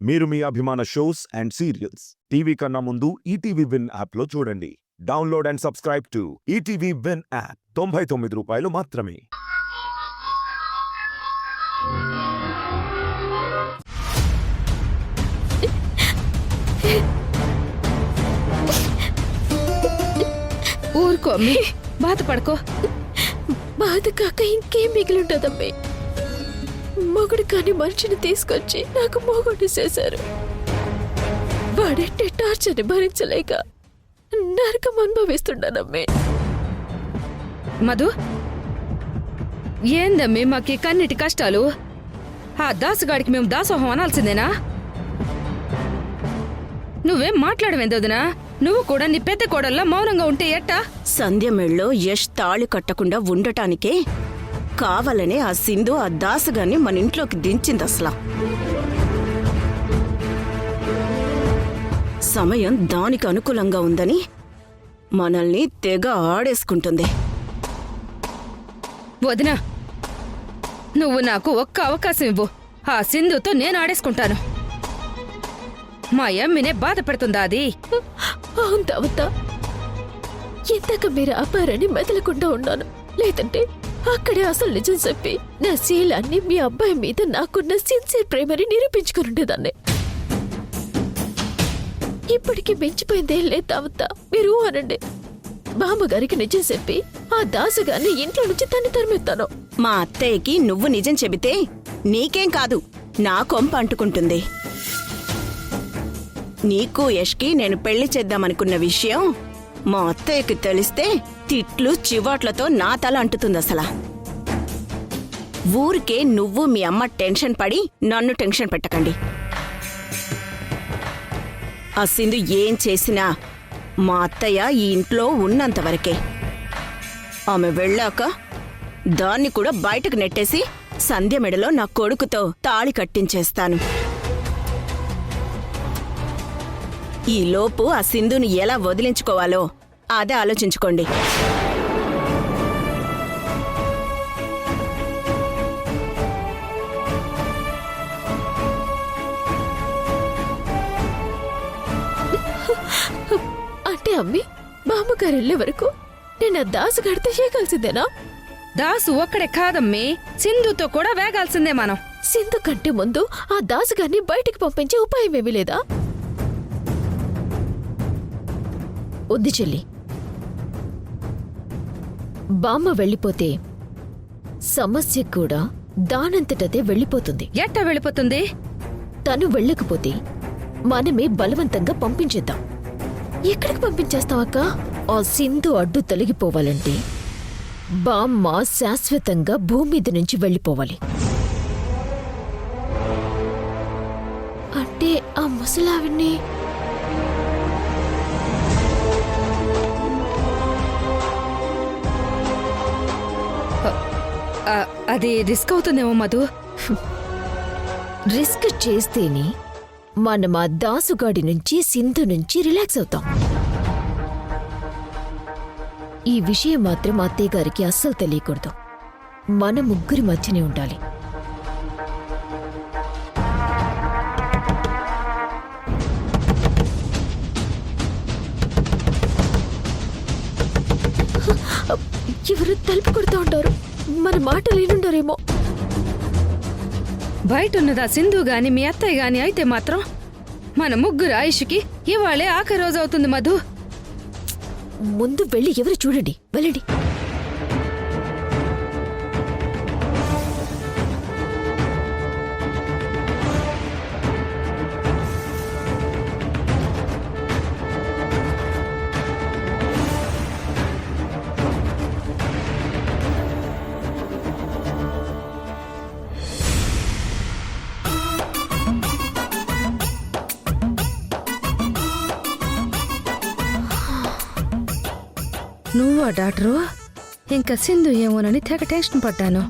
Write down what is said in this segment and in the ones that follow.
మీరు మీ అభిమాన shows and serials TV కన్నా ముందు ఈటీవీ విన్ యాప్లో చూడండి. Download and subscribe to ETV win app. 99 రూపాయలు మాత్రమే. ఊరుకో అమ్మి, బాధపడుకో. బాధ కాక ఇంకేం మిగిలింటదమ్మే. మొగుడు కాని మనిషిని తీసుకొచ్చి నాకు మొగుడు చేశారు. వాడంటే టార్చర్ని భరించలేక నరకం అనుభవిస్తున్నానమ్మే. మధు, ఏందమ్మి మాకి కన్నిటి కష్టాలు? ఆ దాసుగాడికి మేము దాసోహం అనాల్సిందేనా? నువ్వేం మాట్లాడవేందోదినా? నువ్వు కూడా నీ పెద్ద కోడల్లా మౌనంగా ఉంటే ఎట్టా? సంధ్య మెళ్ళో యష్ తాళి కట్టకుండా ఉండటానికే కావాలనే ఆ సింధు ఆ దాసగాన్ని మన ఇంట్లోకి దించింది. అసలా సమయం దానికి అనుకూలంగా ఉందని మనల్ని తెగ ఆడేసుకుంటుంది. వదినా, నువ్వు నాకు ఒక్క అవకాశం ఇవ్వు. ఆ సింధుతో నేను ఆడేసుకుంటాను. మా అమ్మినే బాధ పెడుతుందా అది? అవుతా ఇంతక మీరు ఆపారని మెదలకుండా ఉన్నాను. లేదంటే అక్కడే అసలు నిజం చెప్పి నా శీలాన్ని మీ అబ్బాయి మీద నాకున్న సిన్సియర్ ప్రేమని నిరూపించుకునుండేదాన్ని. ఇప్పటికీ మించిపోయిందేం లేదావత. మీరు అనండి. బామ్మగారికి నిజం చెప్పి ఆ దాసుగారిని ఇంట్లో నుంచి తన్ని తరిమెత్తాను. మా అత్తయ్యకి నువ్వు నిజం చెబితే నీకేం కాదు, నా కొంప అంటుకుంటుంది. నీకు యష్కి నేను పెళ్లి చేద్దామనుకున్న విషయం మా అత్తయ్యకి తెలిస్తే తిట్లు చివాట్లతో నా తల అంటుతుంది. అసలా ఊరికే నువ్వు మీ అమ్మ టెన్షన్ పడి నన్ను టెన్షన్ పెట్టకండి. ఆ సింధు ఏం చేసినా మా అత్తయ్య ఈ ఇంట్లో ఉన్నంతవరకే. ఆమె వెళ్ళాక దాన్ని కూడా బయటకు నెట్టేసి సంధ్య మెడలో నా కొడుకుతో తాళి కట్టించేస్తాను. ఈ లోపు ఆ సింధుని ఎలా వదిలించుకోవాలో అదే ఆలోచించుకోండి. అంటే అమ్మి, బామ్మగారు వెళ్ళే వరకు నేను ఆ దాసు గడితే చేయగలిసిందేనా? దాసు ఒక్కడే కాదమ్మి, సింధుతో కూడా వేగాల్సిందే మనం. సింధు కంటే ముందు ఆ దాసుగారిని బయటికి పంపించే ఉపాయం ఏమీ లేదా? వద్దు చెల్లి. బామ్మ వెళ్ళిపోతే సమస్య కూడా దానంతటదే వెళ్ళిపోతుంది. ఎట్టా వెళ్ళిపోతుంది? తను వెళ్ళకపోతే మనమే బలవంతంగా పంపించేద్దాం. ఎక్కడికి పంపించేస్తావక్క? ఆ సింధు అడ్డు తొలగిపోవాలంటే బామ్మ శాశ్వతంగా భూమి మీద నుంచి వెళ్ళిపోవాలి. అంటే ఆ ముసలావిడ్ని అది రిస్క్ అవుతుందేమో మధు. రిస్క్ చేస్తేనే మనం ఆ దాసుగాడి నుంచి సింధు నుంచి రిలాక్స్ అవుతాం. ఈ విషయం మాత్రం అత్తయ్య గారికి అస్సలు తెలియకూడదు. మన ముగ్గురి మధ్యనే ఉండాలి. ఎవరు తలుపు కొడుతూ ఉంటారు. మన మాటలు ఏనుండారేమో. బయట ఉన్నదా సింధు గాని మీ అత్తయ్య గాని అయితే మాత్రం మన ముగ్గురు ఆయుష్కి ఇవాళే ఆఖరి రోజు అవుతుంది మధు. ముందు వెళ్ళి ఎవరు చూడండి, వెళ్ళండి. నువ్వా డాక్టరు? ఇంకా సింధు ఏమోనని తెగ టెన్షన్ పడ్డాను.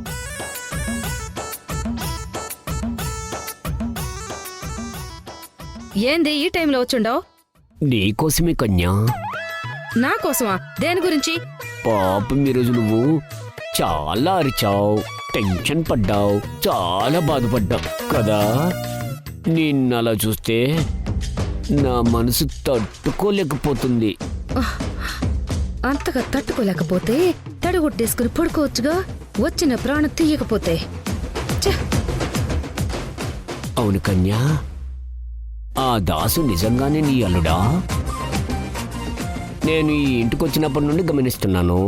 ఏంది ఈ టైంలో వచ్చుండవు? నీకోసమే కన్యా. నా కోసమా? దేని గురించి? పాపం ఈరోజు నువ్వు చాలా అరిచావు, టెన్షన్ పడ్డావు, చాలా బాధపడ్డావు కదా. నిన్నలా చూస్తే నా మనసు తట్టుకోలేకపోతుంది. అంతగా తట్టుకోలేకపోతే తడిగొట్టేసుకుని పడుకోవచ్చుగా, వచ్చిన ప్రాణం తీయకపోతే. ఛ! అవును కన్యా, ఆ దాసు నిజంగానే నీ అల్లుడా? నేను ఈ ఇంటికి వచ్చినప్పటి నుండి గమనిస్తున్నాను.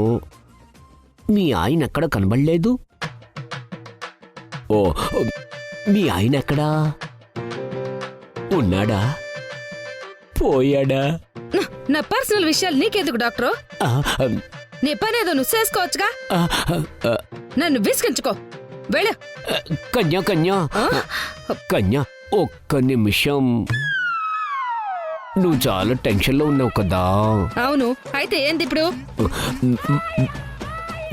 మీ ఆయన ఎక్కడ కనబడలేదు. ఓ, మీ ఆయన ఎక్కడా? ఉన్నాడా? పోయాడా? నా పర్సనల్ విషయాలు నీకెందుకు డాక్టరు? ఆ, నీ పనేదో నువ్వు చేసుకోవచ్చుగా. ఆ, ఆ, నన్ను విసిగించుకో, వెళ్ళు. కన్యా కన్యా ఆ? కన్యా, ఒక్క నిమిషం. నువ్వు చాలా టెన్షన్లో ఉన్నావు కదా. అవును, అయితే ఏంది ఇప్పుడు?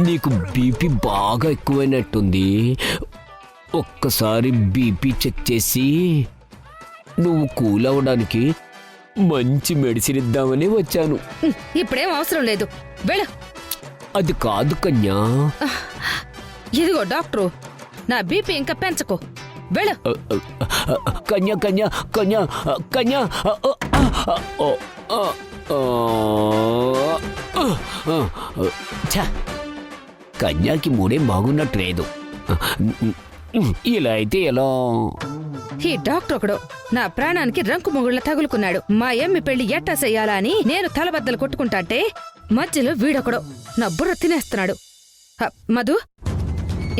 నీకు బీపీ బాగా ఎక్కువైనట్టుంది. ఒక్కసారి బీపీ చెక్ చేసి నువ్వు కూల్ అవ్వడానికి మంచి మెడిసిన్ ఇద్దామని వచ్చాను. ఇప్పుడేం అవసరం లేదు, వెళ్ళు. అది కాదు కన్యా. ఇదిగో డాక్టరు, నా బీపీ ఇంకా పెంచకో, వెళ్ళు. కన్యా కన్యా కన్యా కన్యా. కన్యాకి మూడే బాగున్నట్టు లేదు. ఇలా అయితే ఎలా? ఈ డాక్టర్ ఒకడు నా ప్రాణానికి రంకు మొగుళ్ళ తగులుకున్నాడు. మా ఎమ్మి పెళ్లి ఎట్టా చెయ్యాలా అని నేను తలబద్దలు కొట్టుకుంటాంటే మధ్యలో వీడొకడు నా బుర్ర తినేస్తున్నాడు. మధు,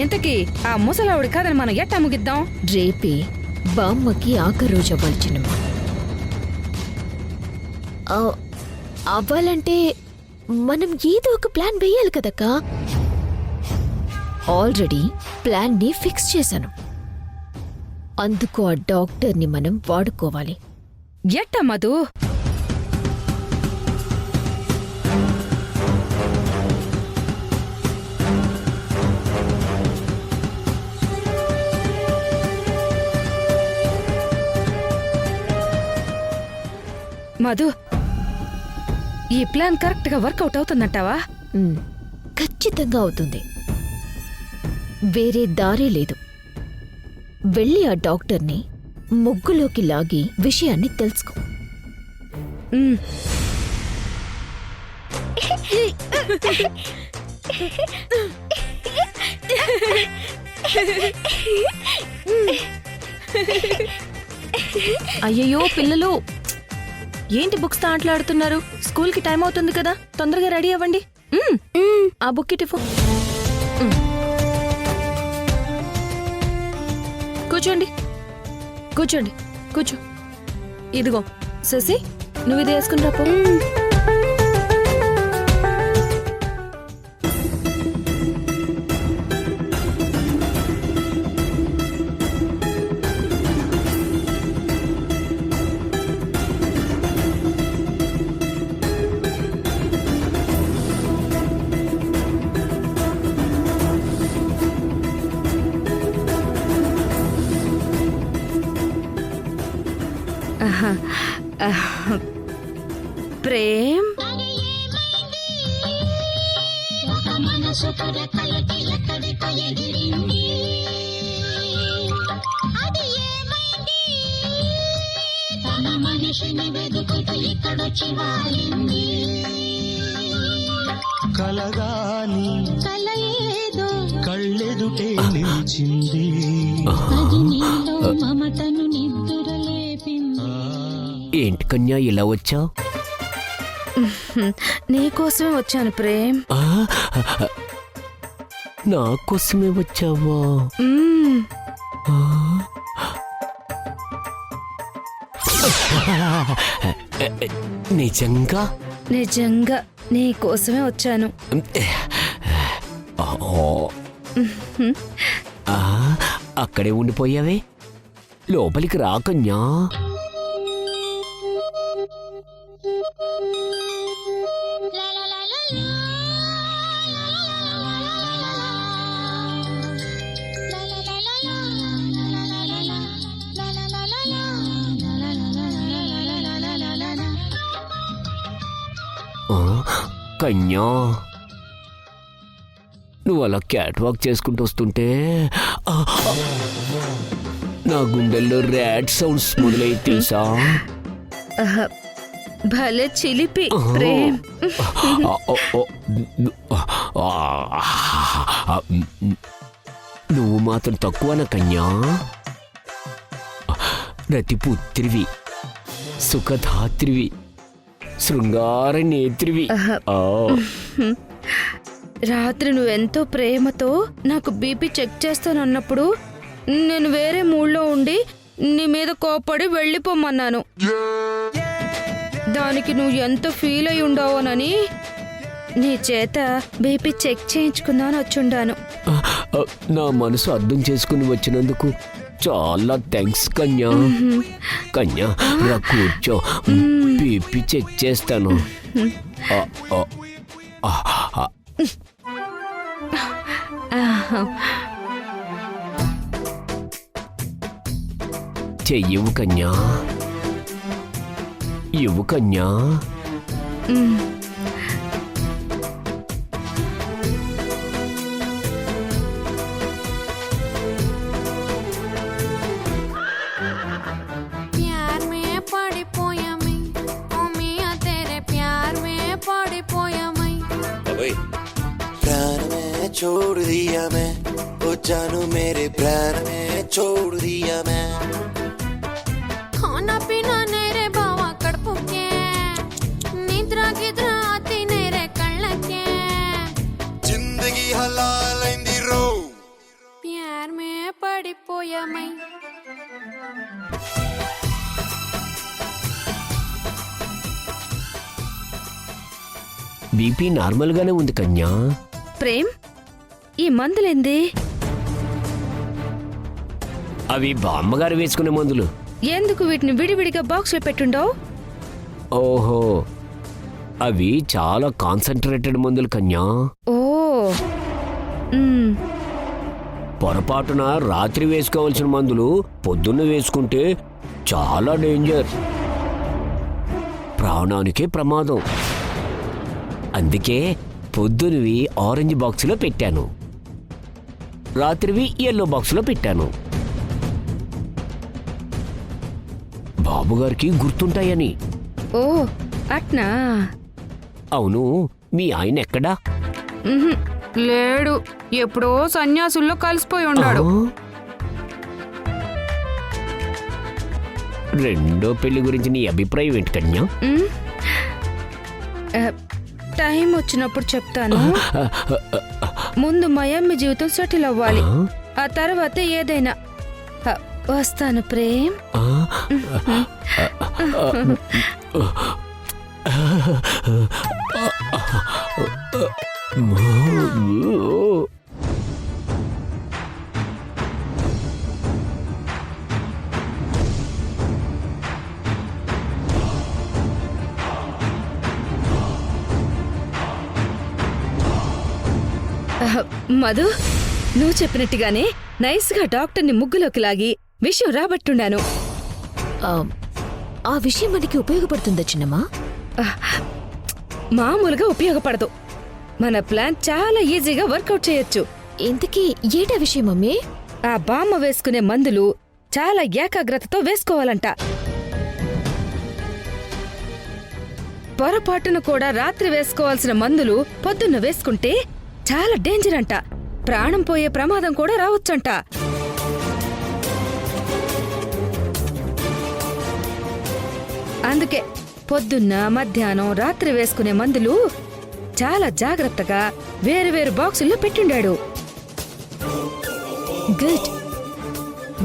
ఇంతకీ ఆ ముసలావుడి కథను మనం ఎట్టా ముగిద్దాం? రేపే బామ్మకి ఆఖరి రోజు అవ్వాల్సినమ్మా. అవ్వాలంటే మనం ఏదో ఒక ప్లాన్ వేయాలి కదక్కా. ఆల్రెడీ ప్లాన్ ని ఫిక్స్ చేశాను. అందుకు ఆ డాక్టర్ని మనం వాడుకోవాలి. ఎట్టా మధు? మధు, ఈ ప్లాన్ కరెక్ట్ గా వర్కౌట్ అవుతుందంటావా? ఖచ్చితంగా అవుతుంది. వేరే దారే లేదు. వెళ్ళి ఆ డాక్టర్ని ముగ్గులోకి లాగి విషయాన్ని తెలుసుకో. ఉమ్. అయ్యయ్యో పిల్లలు, ఏంటి బుక్స్ తో ఆటలాడుతున్నారు? స్కూల్ కి టైం అవుతుంది కదా, తొందరగా రెడీ అవ్వండి. ఆ బుక్ టిఫు. కూర్చోండి కూర్చోండి కూర్చో. ఇదిగో శశి, నువ్వు ఇది వేసుకుని రాపో. ప్రేమ్, కలగాని కళ్ళెదుటే నిలిచింది. ఏంటి కన్యా ఇలా వచ్చావు? నీకోసమే వచ్చాను ప్రేమ్. నా కోసమే వచ్చావా? మ్మ్. నిజంగా? నిజంగా నీకోసమే వచ్చాను. అక్కడే ఉండిపోయావే, లోపలికి రా కన్యా. కన్యా, నువ్వు అలా క్యాట్ వాక్ చేసుకుంటూ వస్తుంటే నా గుండెల్లో ర్యాట్ సౌండ్స్ మొదలై తెలుసా? ఆహా, భలే చిలిపి ప్రేమ్. నువ్వు మాత్రం తక్కువన కన్యా. రతిపుత్రివి, సుఖధాత్రివి, శృంగార నేత్రివి. రాత్రి నువ్వెంతో ప్రేమతో నాకు బీపీ చెక్ చేస్తానన్నప్పుడు నేను వేరే మూడ్లో ఉండి నీ మీద కోపడి వెళ్ళిపోమన్నాను. దానికి నువ్వు ఎంత ఫీల్ అయి ఉండవోనని నీ చేత బీపీ చెక్ చేయించుకుందామని వచ్చుండాను. నా మనసు అర్థం చేసుకుని వచ్చినందుకు చాలా థ్యాంక్స్ కన్యా. కన్యా, రా కూర్చో, బీపీ చెక్ చేస్తాను. చెయ్యవు కన్యా, ఇవ్వు కన్యా. प्यार में पड़ी पोया मैं, ओ मियां तेरे प्यार में पड़ी पोया मैं। प्राण में छोड़ दिया मैं, ओ जानू मेरे प्राण में छोड़ दिया मैं। खाना पीना नेरे बावा कड़पू के, निद्रा गिद्रा आती नेरे कళ్ళ के। जिंदगी हलाल इंदी रो, प्यार में पड़ी पोया मैं। బీపీ నార్మల్ గానే ఉంది కన్యా. ప్రేమ్, ఈ మందులేంది? అవి బామ్మగారు వేసుకునే మందులు. ఎందుకు వీటిని విడివిడిగా బాక్స్లో పెట్టుండవు? ఓహో, అవి చాలా కాన్సన్ట్రేటెడ్ మందులు కన్యా. ఓ, పొరపాటున రాత్రి వేసుకోవాల్సిన మందులు పొద్దున్న వేసుకుంటే చాలా డేంజర్, ప్రాణానికే ప్రమాదం. అందుకే పొద్దునవి ఆరెంజ్ బాక్సులో పెట్టాను, రాత్రివి ఎల్లో బాక్సులో పెట్టాను. బాబుగారికి గుర్తుంటాయని. ఓ అట్నా? అవును, మీ ఆయన ఎక్కడా? లేడు, ఎప్పుడో సన్యాసుల్లో కలిసిపోయి ఉన్నాడు. రెండో పెళ్లి గురించి నీ అభిప్రాయం ఏంటి కన్యా? టైం వచ్చినప్పుడు చెప్తాను. ముందు మా అమ్మ జీవితం సెటిల్ అవ్వాలి, ఆ తర్వాత ఏదైనా. వస్తాను ప్రేమ్. మధు, నువ్వు చెప్పినట్టుగానే నైస్గా డాక్టర్ని ముగ్గులోకి లాగి విషయం రాబట్టుండాను. ఆ విషయం మనకి ఉపయోగపడుతుందా చిన్నమ్మా? మామూలుగా ఉపయోగపడదు. మన ప్లాన్ చాలా ఈజీగా వర్కౌట్ చేయొచ్చు. ఇంతకీ ఏటా విషయం మమ్మీ? ఆ బామ్మ వేసుకునే మందులు చాలా ఏకాగ్రతతో వేసుకోవాలంట. పొరపాటున కూడా రాత్రి వేసుకోవాల్సిన మందులు పొద్దున్న వేసుకుంటే చాలా డేంజర్ అంట. ప్రాణం పోయే ప్రమాదం కూడా రావచ్చంట. అందుకే పొద్దున్న, మధ్యాహ్నం, రాత్రి వేసుకునే మందులు చాలా జాగ్రత్తగా వేరు బాక్సుల్లో పెట్టిండాడు. గుడ్,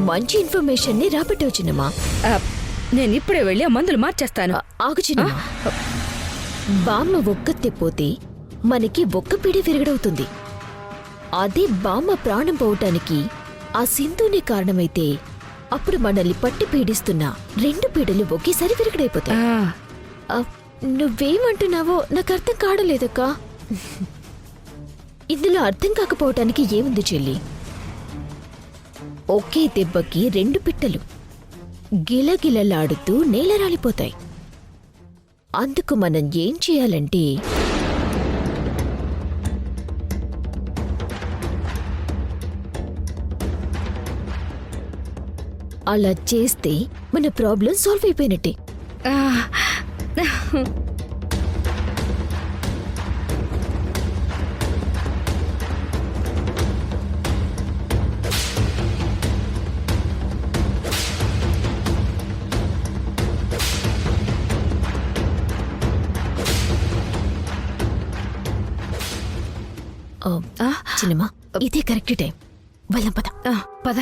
మంచి ఇన్ఫర్మేషన్ ని రాబట్టావు చిన్నమ్మా. నేను ఇప్పుడే వెళ్ళి ఆ మందులు మార్చేస్తాను. ఆగు చిన్నమ్మా. బామ్మ ఒక్కతే పోతే మనకి ఒక్క పీడే విరగడవుతుంది. అదే బామ్మ ప్రాణం పోవటానికి ఆ సింధునే కారణమైతే అప్పుడు మనల్ని పట్టి పీడిస్తున్న రెండు పీడలు ఒకేసారి విరగడైపోతాయి. నువ్వేమంటున్నావో నాకు అర్థం కావడలేదక్కా. ఇందులో అర్థం కాకపోవటానికి ఏముంది చెల్లి? ఒకే దెబ్బకి రెండు పిట్టలు గిలగిలలాడుతూ నేలరాలిపోతాయి. అందుకు మనం ఏం చేయాలంటే అలా చేస్తే మన ప్రాబ్లం సాల్వ్ అయిపోయినట్టే. ఆ, చిన్నమ్మా, ఇదే కరెక్ట్ టైం. వెళ్దాం పద. పద.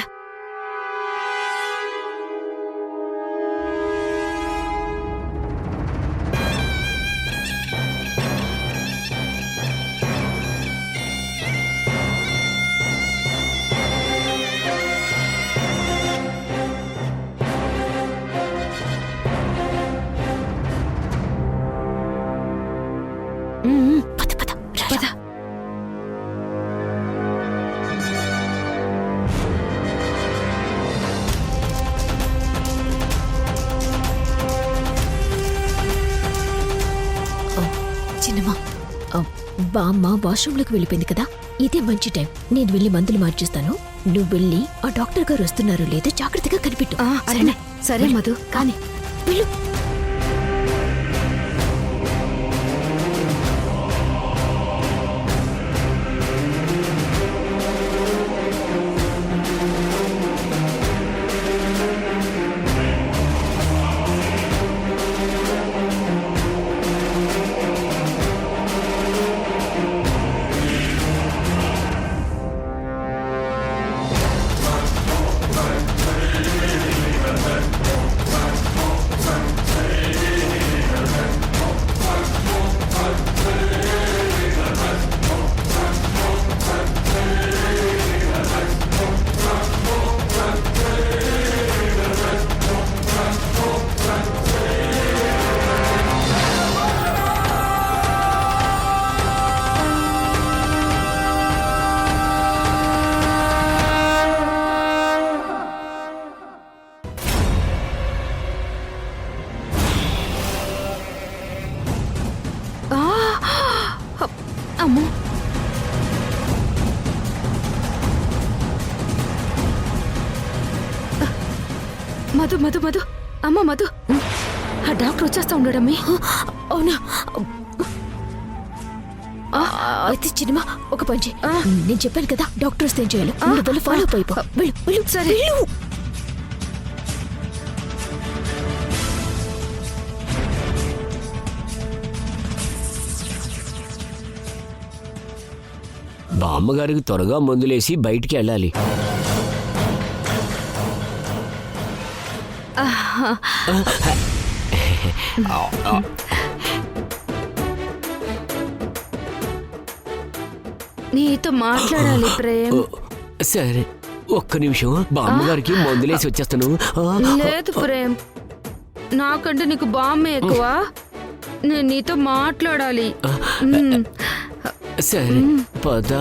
పద పద పద. చిన్నమ్మా, బామ్మ వాష్రూమ్లోకి వెళ్ళిపోయింది కదా, ఇదే మంచి టైం. నేను వెళ్ళి మందులు మార్చిస్తాను. నువ్వు వెళ్ళి ఆ డాక్టర్ గారు వస్తున్నారో లేదో జాగ్రత్తగా కనిపెట్టు. సరేనా? సరే మధు, కానీ వెళ్ళు. అమ్మో, మధు మధు మధు, అమ్మ మధు, ఆ డాక్టర్ వచ్చేస్తా ఉండడమ్మే. అవునా? అయితే చిన్నమా, ఒక పని చెయ్యి. నేను చెప్పాను కదా డాక్టర్ వస్తే ఏం చేయాలి. నువ్వు వెళ్ళి ఫాలో అప్ అయిపో. వెళ్ళు వెళ్ళు. సరే. వెళ్ళు. బామ్మగారికి త్వరగా మందులేసి బయటికి వెళ్ళాలి. నీతో మాట్లాడాలి ప్రేమ్. సరే, ఒక్క నిమిషం. బామ్మగారికి మందులేసి వచ్చేస్తాను. లేదు ప్రేమ్, నాకంటే నీకు బామ్మ ఎక్కువ. నేను నీతో మాట్లాడాలి. సరే పద.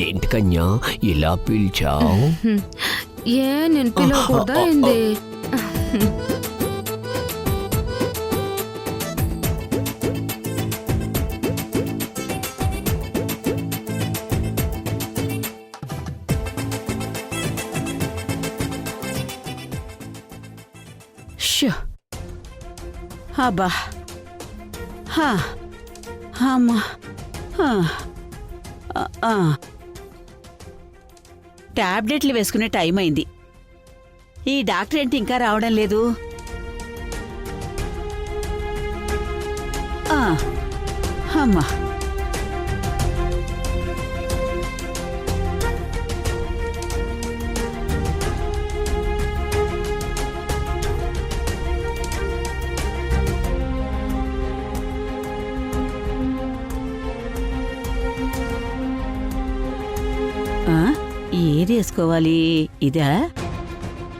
ఏంటి కన్యా ఇలా పిలిచావు? ఏ నేను పిలవకూడదా ఏంది? అబ్బా, అమ్మా, టాబ్లెట్లు వేసుకునే టైం అయింది. ఈ డాక్టర్ ఏంటి ఇంకా రావడం లేదు? అమ్మా, ఆ, ఏది వేసుకోవాలి? ఇదా?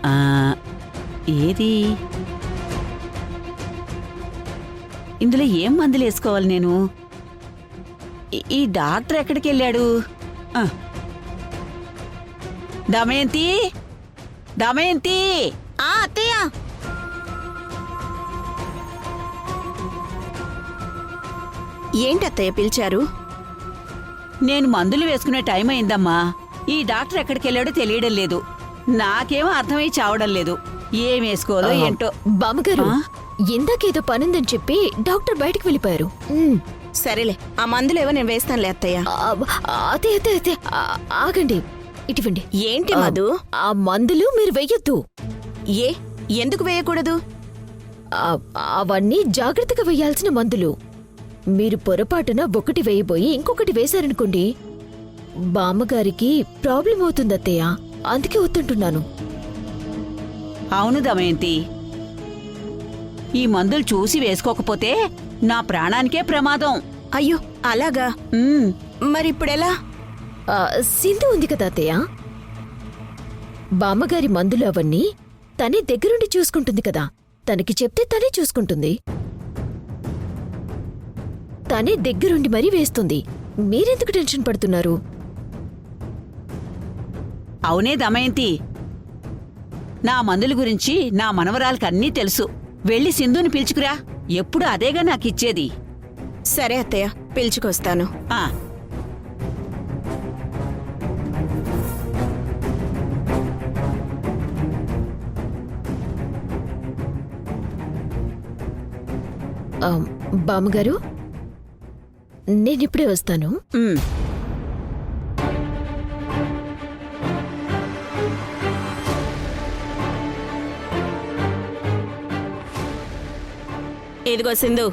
ఆ, ఏది? ఇందులో ఏం మందులు వేసుకోవాలి నేను? ఈ డాక్టర్ ఎక్కడికి వెళ్ళాడు? ఆ. దమయంతి, దమయంతి! అత్తయ్య, ఏంటత్తయ్య పిలిచారు? నేను మందులు వేసుకునే టైం అయిందమ్మా. ఈ డాక్టర్ ఎక్కడికి వెళ్ళాడో తెలియడం లేదు. నాకేమో అర్థమై చావడం లేదు. ఏం వేసుకోవాలో ఏంటో. బామ్మగారు, ఆ? ఇందాకేదో పనుందని చెప్పి డాక్టర్ బయటకు వెళ్ళిపోయారు. సరేలే, ఆ మందులేవో నేను వేస్తానులే అత్తయ్య. అదే అదే అదే ఆగండి, ఇటువంటి. ఏంటి మధు? ఆ మందులు మీరు వెయ్యొద్దు. ఏ ఎందుకు వేయకూడదు? అవన్నీ జాగ్రత్తగా వేయాల్సిన మందులు. మీరు పొరపాటున ఒకటి వేయబోయి ఇంకొకటి వేశారనుకోండి, బామ్మగారికి ప్రాబ్లం అవుతుంది అత్తయ్య. అందుకే వద్దంటున్నాను. అవును దమయంతి, ఈ మందులు చూసి వేసుకోకపోతే నా ప్రాణానికే ప్రమాదం. అయ్యో అలాగా? ఉమ్, మరిప్పుడెలా? సింధు ఉంది కదా అత్తయ్య, బామ్మగారి మందులు అవన్నీ తనే దగ్గరుండి చూసుకుంటుంది కదా. తనకి చెప్తే తనే చూసుకుంటుంది. తనే దగ్గరుండి మరీ వేస్తుంది. మీరెందుకు టెన్షన్ పడుతున్నారు? అవునే దమయంతి, నా మందుల గురించి నా మనవరాలకన్నీ తెలుసు. వెళ్ళి సింధుని పిలుచుకురా. ఎప్పుడు అదేగా నాకిచ్చేది. సరే అత్తయ్య, పిలుచుకొస్తాను. ఆ, బామ్మగారు, నేనిప్పుడే వస్తాను. ఉమ్. ఇదిగో సింధు,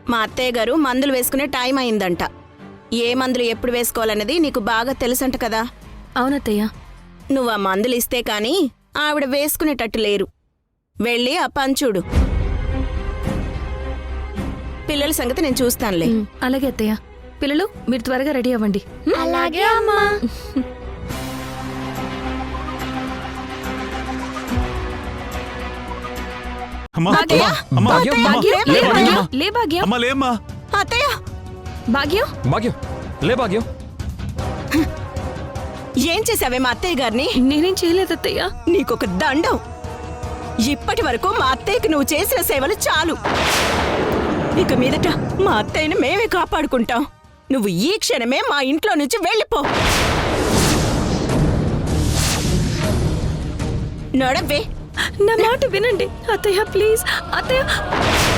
మా అత్తయ్య గారు మందులు వేసుకునే టైం అయిందంట. ఏ మందులు ఎప్పుడు వేసుకోవాలన్నది నీకు బాగా తెలుసంట కదా. అవునత్తయ్య. నువ్వు ఆ మందులు ఇస్తే కాని ఆవిడ వేసుకునేటట్టు లేరు. వెళ్ళి ఆ పంచుడు. పిల్లల సంగతి నేను చూస్తానులే. అలాగే అత్తయ్య. పిల్లలు, మీరు త్వరగా రెడీ అవ్వండి. అలాగే అమ్మా. లే భాగ్యం. అత్తయ్య, భాగ్యం, లే భాగ్యం. ఏం చేసావే మా అత్తయ్య గారిని? నేనేం చేయలేదు అత్తయ్య. నీకొక దండం. ఇప్పటి వరకు మా అత్తయ్యకి నువ్వు చేసిన సేవలు చాలు. ఇక మీదట మా అత్తయ్యని మేమే కాపాడుకుంటాం. నువ్వు ఈ క్షణమే మా ఇంట్లో నుంచి వెళ్ళిపో. నడవే. నా మాట వినండి అత్తయ్య, ప్లీజ్ అత్తయ్య.